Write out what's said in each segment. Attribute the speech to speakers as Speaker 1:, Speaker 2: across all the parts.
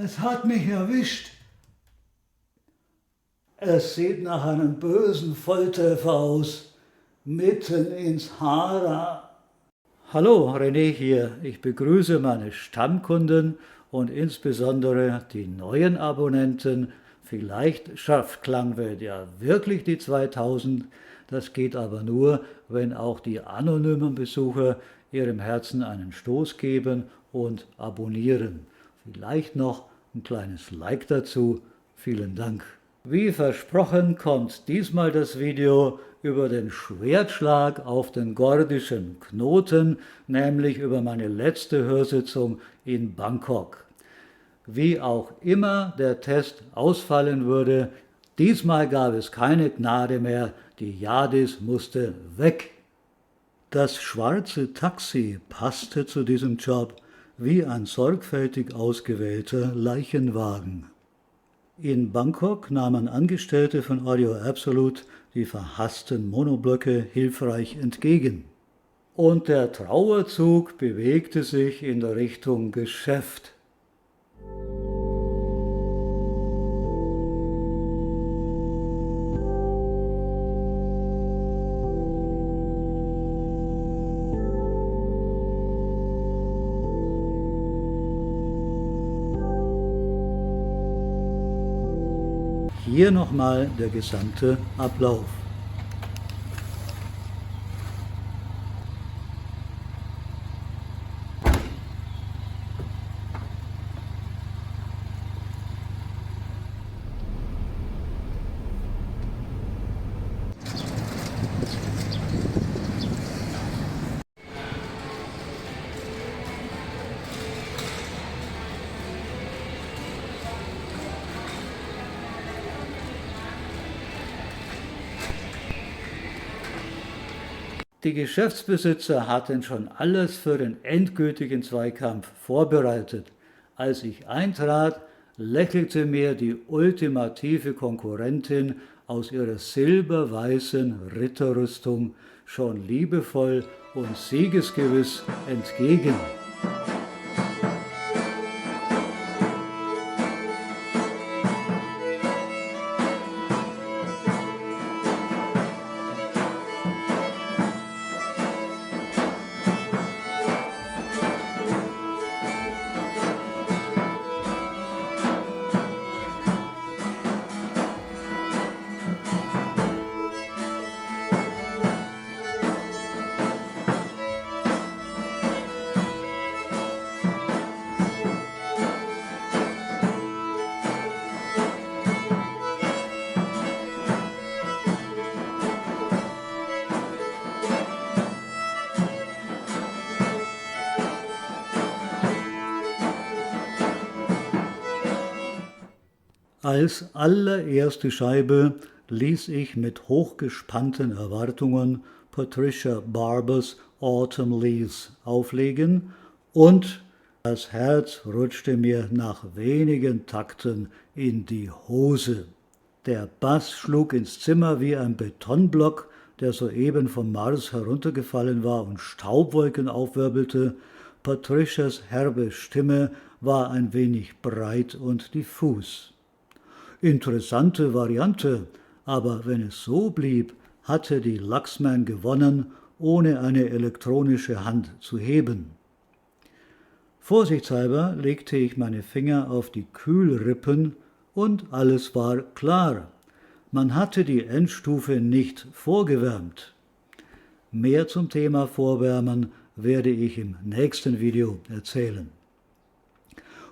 Speaker 1: Es hat mich erwischt. Es sieht nach einem bösen Volltreffer aus. Mitten ins Hara. Hallo, René hier. Ich begrüße meine Stammkunden und insbesondere die neuen Abonnenten. Vielleicht schafft Klangwelt ja wirklich die 2000. Das geht aber nur, wenn auch die anonymen Besucher ihrem Herzen einen Stoß geben und abonnieren. Vielleicht noch ein kleines Like dazu. Vielen Dank. Wie versprochen kommt diesmal das Video über den Schwertschlag auf den gordischen Knoten, nämlich über meine letzte Hörsitzung in Bangkok. Wie auch immer der Test ausfallen würde, diesmal gab es keine Gnade mehr, die Yadis musste weg. Das schwarze Taxi passte zu diesem Job wie ein sorgfältig ausgewählter Leichenwagen. In Bangkok nahmen Angestellte von Audio Absolute die verhassten Monoblöcke hilfreich entgegen. Und der Trauerzug bewegte sich in der Richtung Geschäft. Hier nochmal der gesamte Ablauf. Die Geschäftsbesitzer hatten schon alles für den endgültigen Zweikampf vorbereitet. Als ich eintrat, lächelte mir die ultimative Konkurrentin aus ihrer silberweißen Ritterrüstung schon liebevoll und siegesgewiss entgegen. Als allererste Scheibe ließ ich mit hochgespannten Erwartungen Patricia Barbers Autumn Leaves auflegen und das Herz rutschte mir nach wenigen Takten in die Hose. Der Bass schlug ins Zimmer wie ein Betonblock, der soeben vom Mars heruntergefallen war und Staubwolken aufwirbelte. Patricias herbe Stimme war ein wenig breit und diffus. Interessante Variante, aber wenn es so blieb, hatte die Luxman gewonnen, ohne eine elektronische Hand zu heben. Vorsichtshalber legte ich meine Finger auf die Kühlrippen und alles war klar. Man hatte die Endstufe nicht vorgewärmt. Mehr zum Thema Vorwärmen werde ich im nächsten Video erzählen.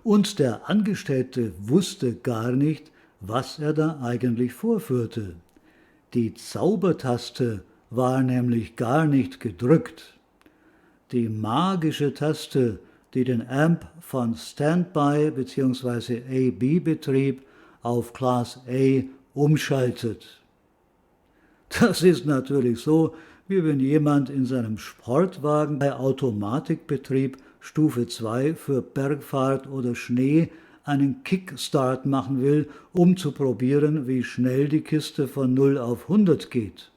Speaker 1: Und der Angestellte wusste gar nicht, was er da eigentlich vorführte. Die Zaubertaste war nämlich gar nicht gedrückt. Die magische Taste, die den Amp von Standby bzw. AB-Betrieb auf Class A umschaltet. Das ist natürlich so, wie wenn jemand in seinem Sportwagen bei Automatikbetrieb Stufe 2 für Bergfahrt oder Schnee einen Kickstart machen will, um zu probieren, wie schnell die Kiste von 0 auf 100 geht.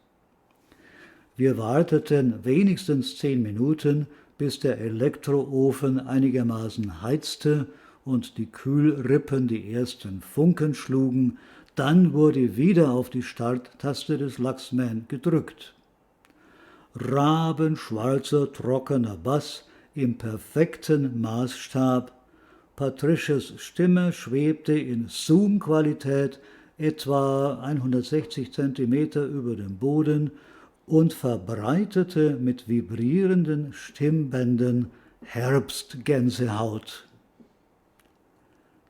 Speaker 1: Wir warteten wenigstens 10 Minuten, bis der Elektroofen einigermaßen heizte und die Kühlrippen die ersten Funken schlugen, dann wurde wieder auf die Starttaste des Luxman gedrückt. Rabenschwarzer, trockener Bass im perfekten Maßstab. Patricias Stimme schwebte in Zoom-Qualität etwa 160 Zentimeter über dem Boden und verbreitete mit vibrierenden Stimmbändern Herbstgänsehaut.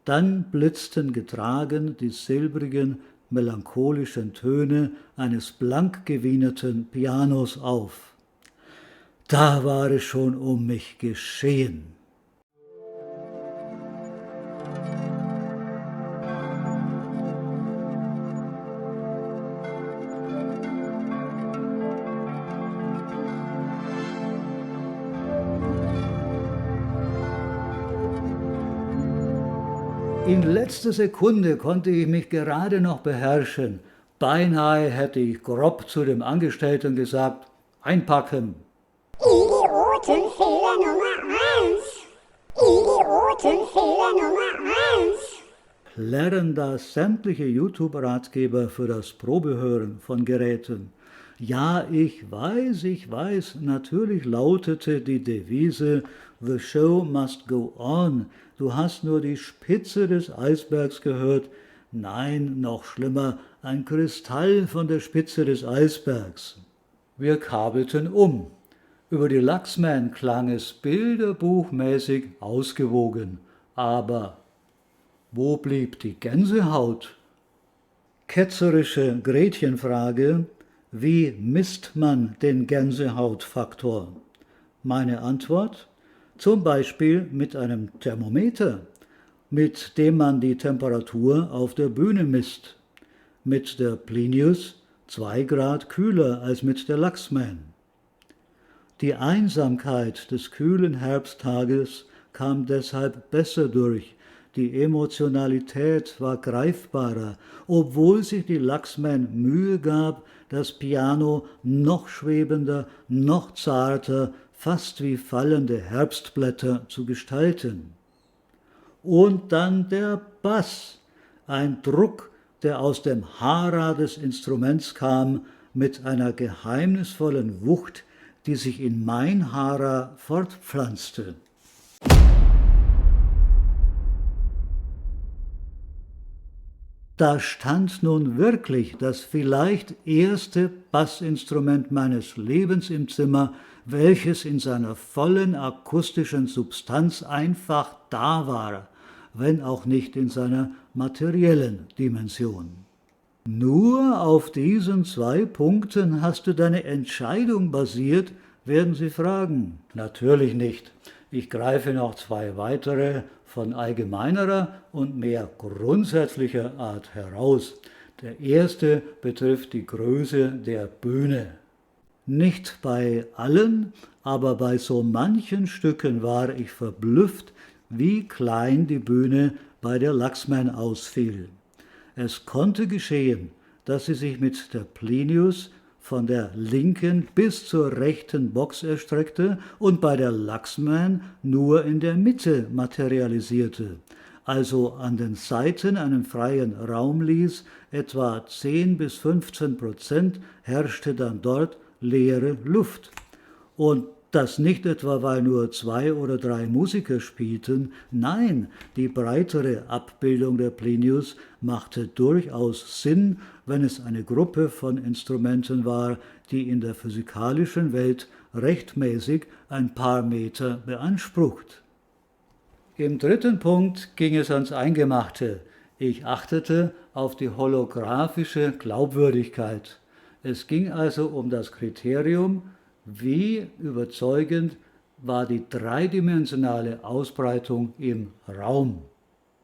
Speaker 1: Dann blitzten getragen die silbrigen, melancholischen Töne eines blank gewienerten Pianos auf. Da war es schon um mich geschehen. In letzter Sekunde konnte ich mich gerade noch beherrschen. Beinahe hätte ich grob zu dem Angestellten gesagt, einpacken.
Speaker 2: Idiotenfehler Nummer 1. Idiotenfehler Nummer 1.
Speaker 1: Plärren da sämtliche YouTube-Ratgeber für das Probehören von Geräten. Ja, ich weiß, natürlich lautete die Devise The show must go on. Du hast nur die Spitze des Eisbergs gehört. Nein, noch schlimmer, ein Kristall von der Spitze des Eisbergs. Wir kabelten um. Über die Luxman klang es bilderbuchmäßig ausgewogen. Aber wo blieb die Gänsehaut? Ketzerische Gretchenfrage: Wie misst man den Gänsehautfaktor? Meine Antwort: Zum Beispiel mit einem Thermometer, mit dem man die Temperatur auf der Bühne misst. Mit der Plinius 2 Grad kühler als mit der Luxman. Die Einsamkeit des kühlen Herbsttages kam deshalb besser durch. Die Emotionalität war greifbarer, obwohl sich die Luxman Mühe gab, das Piano noch schwebender, noch zarter, fast wie fallende Herbstblätter zu gestalten. Und dann der Bass, ein Druck, der aus dem Hara des Instruments kam, mit einer geheimnisvollen Wucht, die sich in mein Hara fortpflanzte. Da stand nun wirklich das vielleicht erste Bassinstrument meines Lebens im Zimmer, welches in seiner vollen akustischen Substanz einfach da war, wenn auch nicht in seiner materiellen Dimension. Nur auf diesen 2 Punkten hast du deine Entscheidung basiert, werden Sie fragen. Natürlich nicht. Ich greife noch 2 weitere von allgemeinerer und mehr grundsätzlicher Art heraus. Der erste betrifft die Größe der Bühne. Nicht bei allen, aber bei so manchen Stücken war ich verblüfft, wie klein die Bühne bei der Luxman ausfiel. Es konnte geschehen, dass sie sich mit der Plinius von der linken bis zur rechten Box erstreckte und bei der Luxman nur in der Mitte materialisierte, also an den Seiten einen freien Raum ließ, etwa 10-15% herrschte dann dort leere Luft. Und das nicht etwa, weil nur 2 oder 3 Musiker spielten, nein, die breitere Abbildung der Plinius machte durchaus Sinn, wenn es eine Gruppe von Instrumenten war, die in der physikalischen Welt rechtmäßig ein paar Meter beansprucht. Im 3. Punkt ging es ans Eingemachte. Ich achtete auf die holographische Glaubwürdigkeit. Es ging also um das Kriterium, wie überzeugend war die dreidimensionale Ausbreitung im Raum.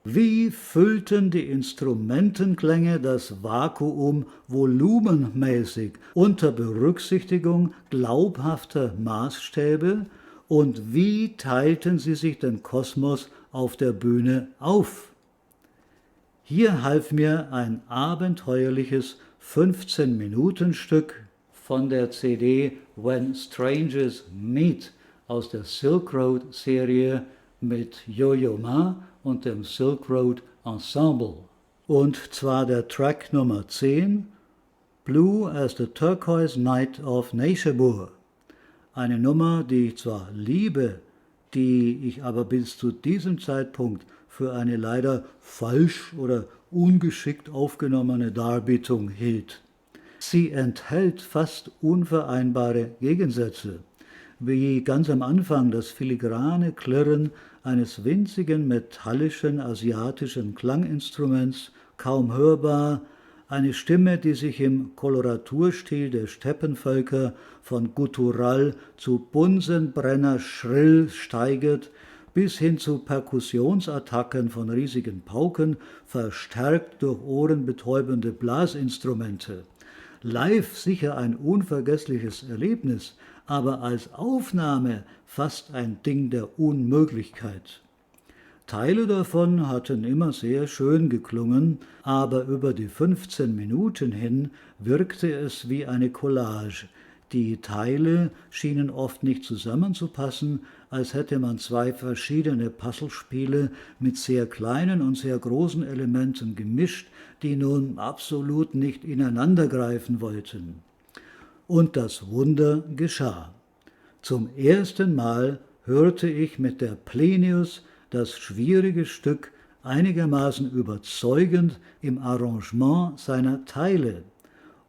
Speaker 1: Wie füllten die Instrumentenklänge das Vakuum volumenmäßig unter Berücksichtigung glaubhafter Maßstäbe und wie teilten sie sich den Kosmos auf der Bühne auf? Hier half mir ein abenteuerliches 15-Minuten-Stück von der CD When Strangers Meet aus der Silk Road Serie mit Yo-Yo Ma und dem Silk Road Ensemble. Und zwar der Track Nummer 10, Blue as the Turquoise Night of Neşebur. Eine Nummer, die ich zwar liebe, die ich aber bis zu diesem Zeitpunkt für eine leider falsch oder ungeschickt aufgenommene Darbietung hielt. Sie enthält fast unvereinbare Gegensätze, wie ganz am Anfang das filigrane Klirren eines winzigen metallischen asiatischen Klanginstruments, kaum hörbar, eine Stimme, die sich im Koloraturstil der Steppenvölker von guttural zu Bunsenbrenner schrill steigert, bis hin zu Perkussionsattacken von riesigen Pauken, verstärkt durch ohrenbetäubende Blasinstrumente. Live sicher ein unvergessliches Erlebnis, aber als Aufnahme fast ein Ding der Unmöglichkeit. Teile davon hatten immer sehr schön geklungen, aber über die 15 Minuten hin wirkte es wie eine Collage. Die Teile schienen oft nicht zusammenzupassen, als hätte man zwei verschiedene Puzzlespiele mit sehr kleinen und sehr großen Elementen gemischt, die nun absolut nicht ineinandergreifen wollten. Und das Wunder geschah. Zum ersten Mal hörte ich mit der Plinius das schwierige Stück einigermaßen überzeugend im Arrangement seiner Teile.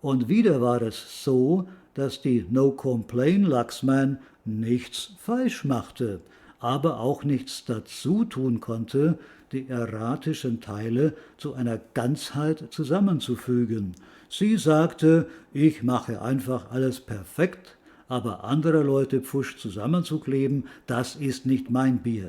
Speaker 1: Und wieder war es so, dass die No Complain Luxman nichts falsch machte, aber auch nichts dazu tun konnte, die erratischen Teile zu einer Ganzheit zusammenzufügen. Sie sagte, ich mache einfach alles perfekt, aber andere Leute pfusch zusammenzukleben, das ist nicht mein Bier.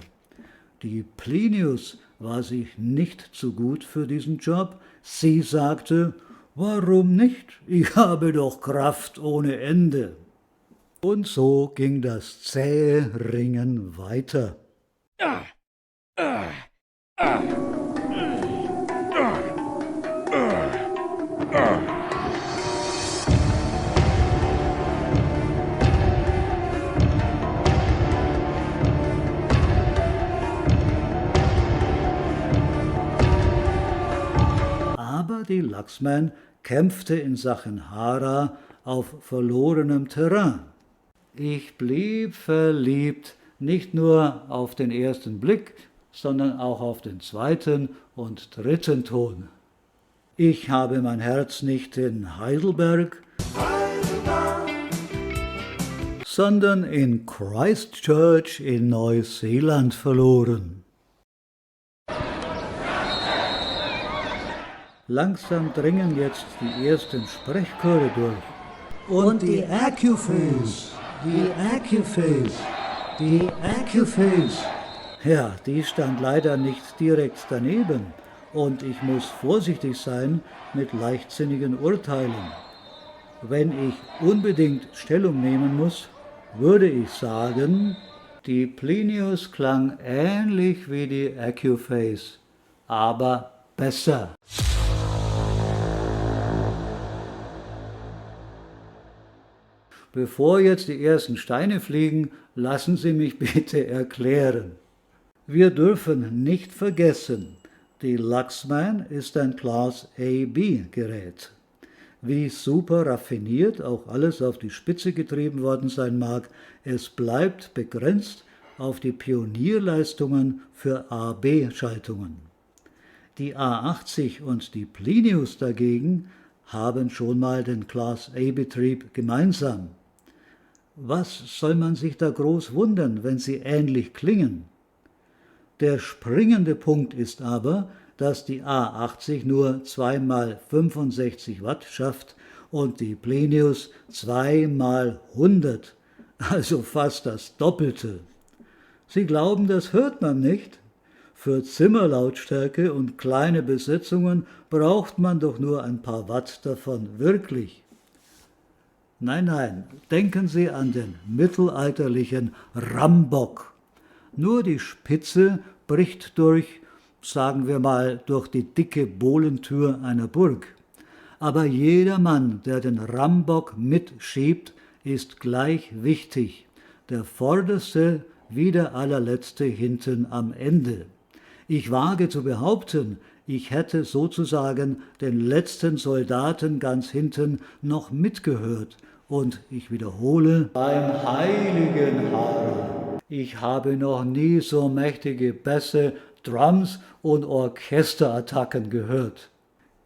Speaker 1: Die Plinius war sich nicht zu gut für diesen Job. Sie sagte, warum nicht? Ich habe doch Kraft ohne Ende. Und so ging das zähe Ringen weiter. Aber die Luxman kämpfte in Sachen Hara auf verlorenem Terrain. Ich blieb verliebt, nicht nur auf den ersten Blick, sondern auch auf den zweiten und dritten Ton. Ich habe mein Herz nicht in Heidelberg, sondern in Christchurch in Neuseeland verloren. Langsam dringen jetzt die ersten Sprechchöre durch. Und die Accuphase, die Accuphase, die Accuphase. Ja, die stand leider nicht direkt daneben und ich muss vorsichtig sein mit leichtsinnigen Urteilen. Wenn ich unbedingt Stellung nehmen muss, würde ich sagen, die Plinius klang ähnlich wie die Accuphase, aber besser. Bevor jetzt die ersten Steine fliegen, lassen Sie mich bitte erklären. Wir dürfen nicht vergessen, die Luxman ist ein Class AB-Gerät. Wie super raffiniert auch alles auf die Spitze getrieben worden sein mag, es bleibt begrenzt auf die Pionierleistungen für AB-Schaltungen. Die A80 und die Plinius dagegen haben schon mal den Class A-Betrieb gemeinsam. Was soll man sich da groß wundern, wenn sie ähnlich klingen? Der springende Punkt ist aber, dass die A80 nur 2 mal 65 Watt schafft und die Plinius 2 mal 100, also fast das Doppelte. Sie glauben, das hört man nicht? Für Zimmerlautstärke und kleine Besetzungen braucht man doch nur ein paar Watt davon wirklich. Nein, denken Sie an den mittelalterlichen Rambock. Nur die Spitze bricht durch, sagen wir mal, durch die dicke Bohlentür einer Burg. Aber jeder Mann, der den Rambock mitschiebt, ist gleich wichtig. Der vorderste wie der allerletzte hinten am Ende. Ich wage zu behaupten, ich hätte sozusagen den letzten Soldaten ganz hinten noch mitgehört. Und ich wiederhole, beim heiligen Hara. Ich habe noch nie so mächtige Bässe, Drums und Orchesterattacken gehört.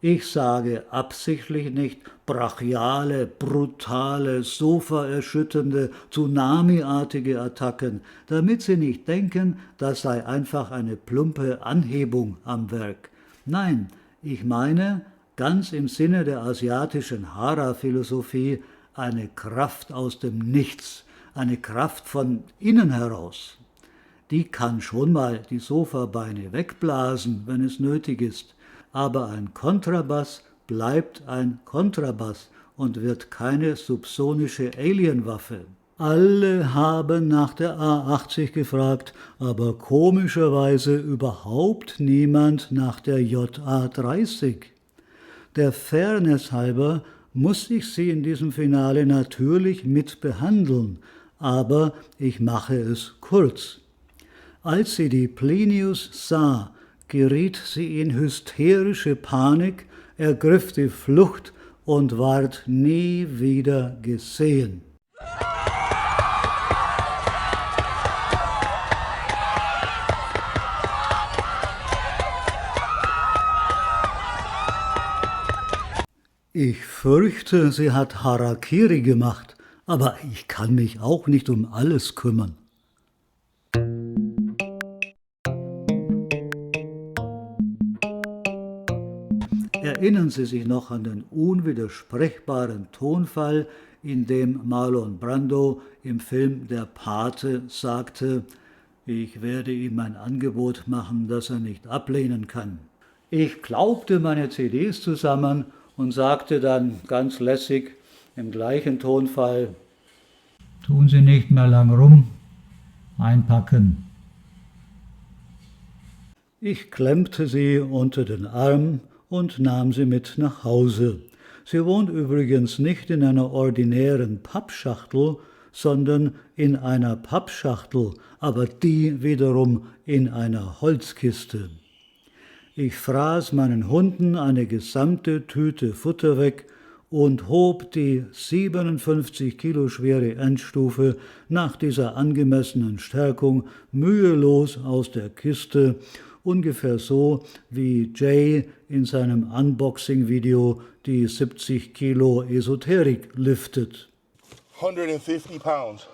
Speaker 1: Ich sage absichtlich nicht brachiale, brutale, sofaerschütternde, tsunamiartige Attacken, damit Sie nicht denken, das sei einfach eine plumpe Anhebung am Werk. Nein, ich meine, ganz im Sinne der asiatischen Hara-Philosophie, eine Kraft aus dem Nichts, eine Kraft von innen heraus. Die kann schon mal die Sofabeine wegblasen, wenn es nötig ist, aber ein Kontrabass bleibt ein Kontrabass und wird keine subsonische Alienwaffe. Alle haben nach der A80 gefragt, aber komischerweise überhaupt niemand nach der JA30. Der Fairness halber muss ich sie in diesem Finale natürlich mit behandeln, aber ich mache es kurz. Als sie die Plinius sah, geriet sie in hysterische Panik, ergriff die Flucht und ward nie wieder gesehen. Ich fürchte, sie hat Harakiri gemacht, aber ich kann mich auch nicht um alles kümmern. Erinnern Sie sich noch an den unwidersprechbaren Tonfall, in dem Marlon Brando im Film Der Pate sagte, ich werde ihm ein Angebot machen, das er nicht ablehnen kann. Ich klaubte meine CDs zusammen und sagte dann ganz lässig im gleichen Tonfall, tun Sie nicht mehr lang rum, einpacken. Ich klemmte sie unter den Arm und nahm sie mit nach Hause. Sie wohnt übrigens nicht in einer ordinären Pappschachtel, sondern in einer Pappschachtel, aber die wiederum in einer Holzkiste. Ich fraß meinen Hunden eine gesamte Tüte Futter weg und hob die 57 Kilo schwere Endstufe nach dieser angemessenen Stärkung mühelos aus der Kiste, ungefähr so wie Jay in seinem Unboxing-Video die 70 Kilo Esoterik liftet.
Speaker 3: 150 pounds.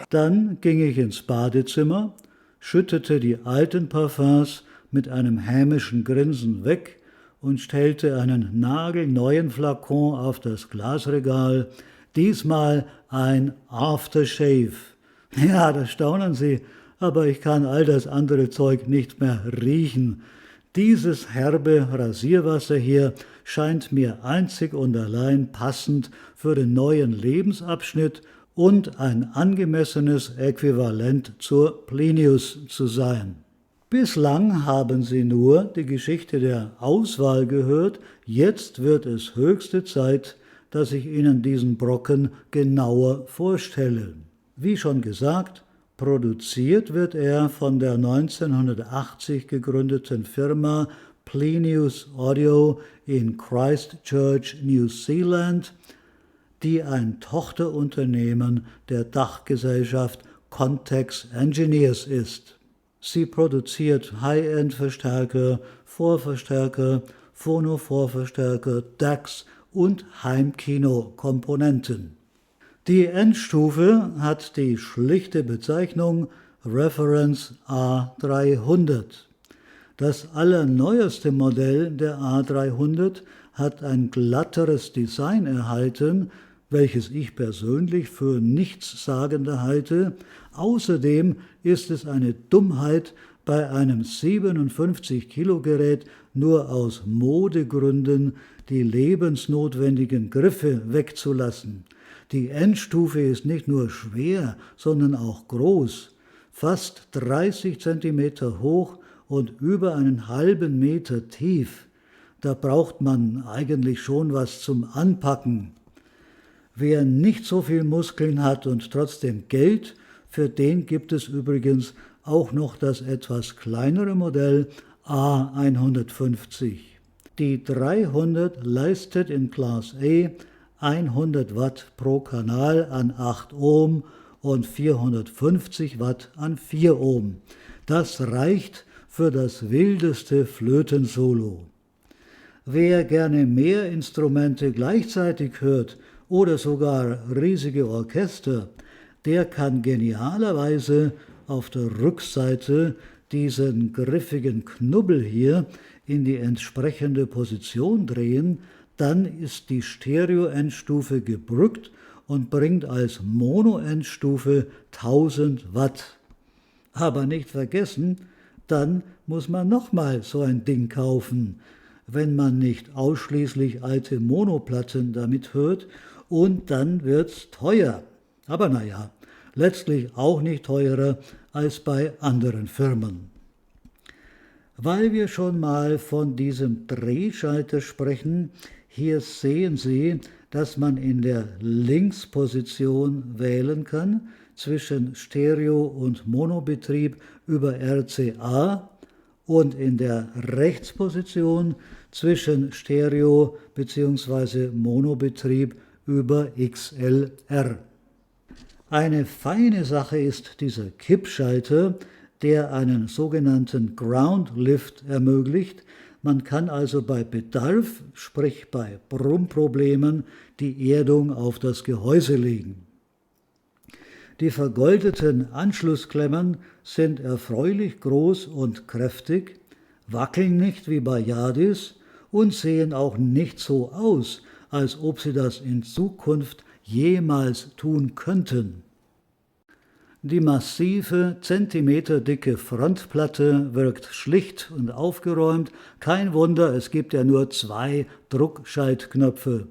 Speaker 1: Dann ging ich ins Badezimmer, schüttete die alten Parfums mit einem hämischen Grinsen weg und stellte einen nagelneuen Flakon auf das Glasregal, diesmal ein Aftershave. Ja, da staunen Sie, aber ich kann all das andere Zeug nicht mehr riechen. Dieses herbe Rasierwasser hier scheint mir einzig und allein passend für den neuen Lebensabschnitt und ein angemessenes Äquivalent zur Plinius zu sein. Bislang haben Sie nur die Geschichte der Auswahl gehört, jetzt wird es höchste Zeit, dass ich Ihnen diesen Brocken genauer vorstelle. Wie schon gesagt, produziert wird er von der 1980 gegründeten Firma Plinius Audio in Christchurch, New Zealand, die ein Tochterunternehmen der Dachgesellschaft Context Engineers ist. Sie produziert High-End-Verstärker, Vorverstärker, Phono-Vorverstärker, DACs und Heimkino-Komponenten. Die Endstufe hat die schlichte Bezeichnung Reference A300. Das allerneueste Modell der A300 hat ein glatteres Design erhalten, welches ich persönlich für nichtssagender halte. Außerdem ist es eine Dummheit, bei einem 57-Kilo-Gerät nur aus Modegründen die lebensnotwendigen Griffe wegzulassen. Die Endstufe ist nicht nur schwer, sondern auch groß, fast 30 Zentimeter hoch und über einen halben Meter tief. Da braucht man eigentlich schon was zum Anpacken. Wer nicht so viel Muskeln hat und trotzdem Geld, für den gibt es übrigens auch noch das etwas kleinere Modell A150. Die 300 leistet in Class A 100 Watt pro Kanal an 8 Ohm und 450 Watt an 4 Ohm. Das reicht für das wildeste Flötensolo. Wer gerne mehr Instrumente gleichzeitig hört oder sogar riesige Orchester, der kann genialerweise auf der Rückseite diesen griffigen Knubbel hier in die entsprechende Position drehen, dann ist die Stereo-Endstufe gebrückt und bringt als Mono-Endstufe 1000 Watt. Aber nicht vergessen, dann muss man nochmal so ein Ding kaufen, wenn man nicht ausschließlich alte Monoplatten damit hört, und dann wird's teuer. Aber naja, letztlich auch nicht teurer als bei anderen Firmen. Weil wir schon mal von diesem Drehschalter sprechen, hier sehen Sie, dass man in der Linksposition wählen kann zwischen Stereo- und Monobetrieb über RCA und in der Rechtsposition zwischen Stereo- bzw. Monobetrieb über XLR. Eine feine Sache ist dieser Kippschalter, der einen sogenannten Ground Lift ermöglicht. Man kann also bei Bedarf, sprich bei Brummproblemen, die Erdung auf das Gehäuse legen. Die vergoldeten Anschlussklemmen sind erfreulich groß und kräftig, wackeln nicht wie bei Yardis und sehen auch nicht so aus, als ob sie das in Zukunft jemals tun könnten. Die massive, zentimeterdicke Frontplatte wirkt schlicht und aufgeräumt. Kein Wunder, es gibt ja nur 2 Druckschaltknöpfe.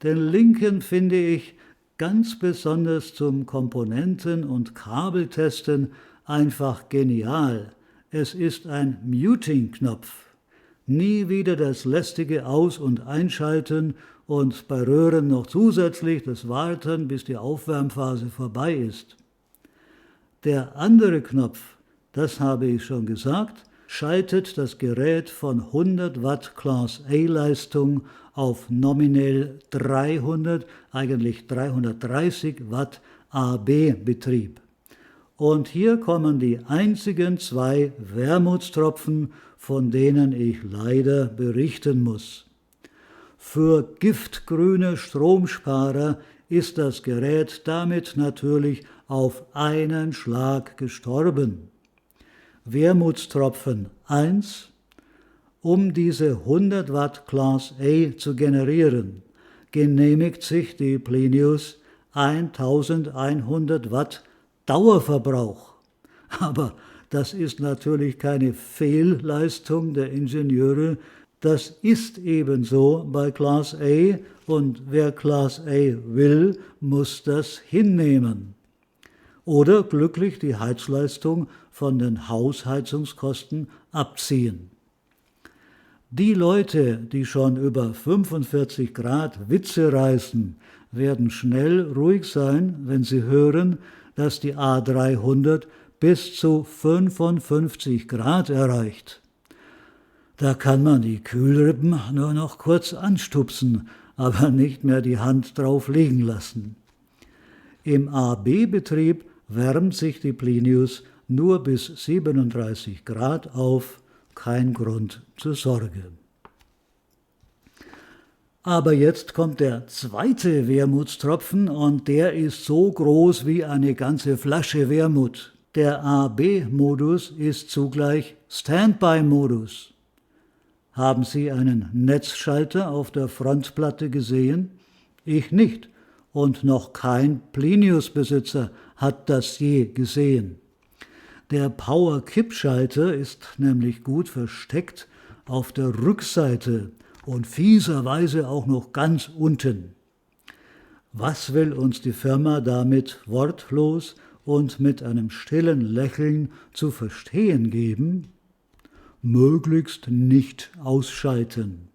Speaker 1: Den linken finde ich ganz besonders zum Komponenten- und Kabeltesten einfach genial. Es ist ein Muting-Knopf. Nie wieder das lästige Aus- und Einschalten und bei Röhren noch zusätzlich das Warten, bis die Aufwärmphase vorbei ist. Der andere Knopf, das habe ich schon gesagt, schaltet das Gerät von 100 Watt Class A Leistung auf nominell 300, eigentlich 330 Watt AB Betrieb. Und hier kommen die einzigen 2 Wermutstropfen, von denen ich leider berichten muss. Für giftgrüne Stromsparer ist das Gerät damit natürlich auf einen Schlag gestorben. Wermutstropfen 1: Um diese 100 Watt Class A zu generieren, genehmigt sich die Plinius 1100 Watt Dauerverbrauch. Aber das ist natürlich keine Fehlleistung der Ingenieure, das ist ebenso bei Class A, und wer Class A will, muss das hinnehmen. Oder glücklich die Heizleistung von den Hausheizungskosten abziehen. Die Leute, die schon über 45 Grad Witze reißen, werden schnell ruhig sein, wenn sie hören, dass die A300 bis zu 55 Grad erreicht. Da kann man die Kühlrippen nur noch kurz anstupsen, aber nicht mehr die Hand drauf liegen lassen. Im AB-Betrieb wärmt sich die Plinius nur bis 37 Grad auf, kein Grund zur Sorge. Aber jetzt kommt der zweite Wermutstropfen und der ist so groß wie eine ganze Flasche Wermut. Der AB-Modus ist zugleich Standby-Modus. Haben Sie einen Netzschalter auf der Frontplatte gesehen? Ich nicht. Und noch kein Plinius-Besitzer hat das je gesehen. Der Power-Kippschalter ist nämlich gut versteckt auf der Rückseite und fieserweise auch noch ganz unten. Was will uns die Firma damit wortlos und mit einem stillen Lächeln zu verstehen geben? Möglichst nicht ausschalten.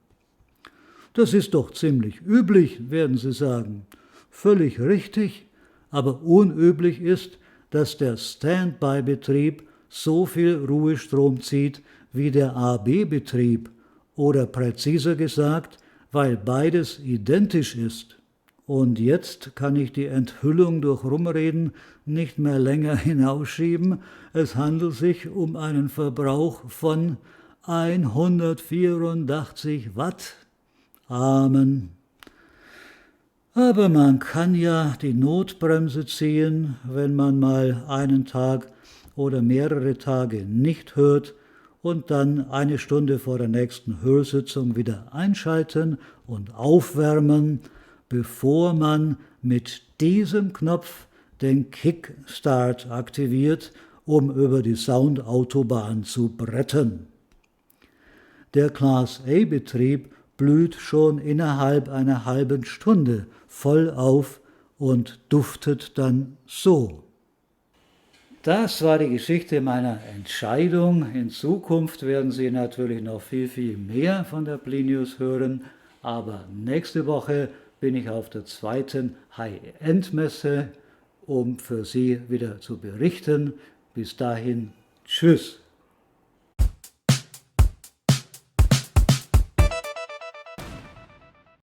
Speaker 1: Das ist doch ziemlich üblich, werden Sie sagen. völlig richtig, aber unüblich ist, dass der Standby-Betrieb so viel Ruhestrom zieht wie der AB-Betrieb oder präziser gesagt, weil beides identisch ist. Und jetzt kann ich die Enthüllung durch Rumreden nicht mehr länger hinausschieben. Es handelt sich um einen Verbrauch von 184 Watt. Amen. Aber man kann ja die Notbremse ziehen, wenn man mal einen Tag oder mehrere Tage nicht hört und dann eine Stunde vor der nächsten Hörsitzung wieder einschalten und aufwärmen, bevor man mit diesem Knopf den Kickstart aktiviert, um über die Soundautobahn zu brettern. Der Class-A-Betrieb blüht schon innerhalb einer halben Stunde voll auf und duftet dann so. Das war die Geschichte meiner Entscheidung. In Zukunft werden Sie natürlich noch viel, viel mehr von der Plinius hören, aber nächste Woche bin ich auf der 2. High-End-Messe, um für Sie wieder zu berichten. Bis dahin, tschüss.